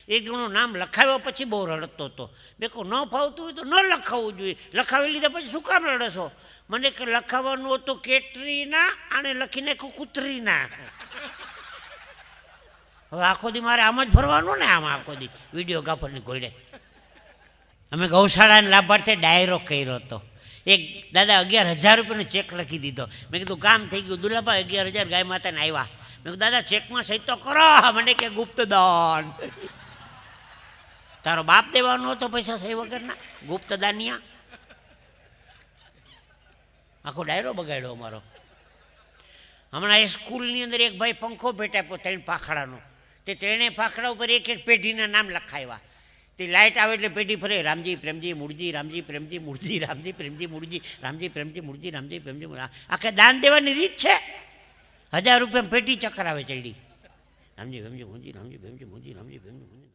એક જણનું નામ લખાવ્યા પછી બહુ રડતો હતો. મેં કહું ન ફાવતું હોય તો ન લખાવવું જોઈએ, લખાવી લીધા પછી શું કામ રડશો? મને કે લખાવાનું હતું કેટરીના અને લખી નાખ્યું કૂતરીના. હવે આખો દી મારે આમ જ ફરવાનું ને, આમ આખો દી વિડીયોગ્રાફરની ઘોડે. અમે ગૌશાળાને લાભાર્થે ડાયરો કર્યો હતો. એક દાદા 11,000 રૂપિયાનો ચેક લખી દીધો. મેં કીધું કામ થઈ ગયું દુલાભાઈ, 11,000 ગાય માતાને આવ્યા. મેં કીધું દાદા ચેકમાં સહી તો કરો. મને કે ગુપ્તદાન. તારો બાપ દેવાનો હતો પૈસા સહી વગરના, ગુપ્તદાનિયા. આખો ડાયરો બગાડ્યો અમારો. હમણાં એ સ્કૂલની અંદર એક ભાઈ પંખો ભેટ આપ્યો 3 પાંખડાનો. તે 3 પાંખડા ઉપર એક એક પેઢીના નામ લખાવ્યા. તે લાઇટ આવે એટલે પેઢી ફરે, રામજી પ્રેમજી મૂળજી, રામજી પ્રેમજી મૂળજી, રામજી પ્રેમજી મૂળજી, રામજી પ્રેમજી મૂળજી, રામજી પ્રેમજી મૂળજી. આખે દાન દેવાની રીત છે. 1000 રૂપિયા પેઢી ચક્કર આવે ચડી. રામજી પ્રેમજી મૂળજી, રામજી પ્રેમજી મૂળજી, રામજી પ્રેમજી મૂળજી.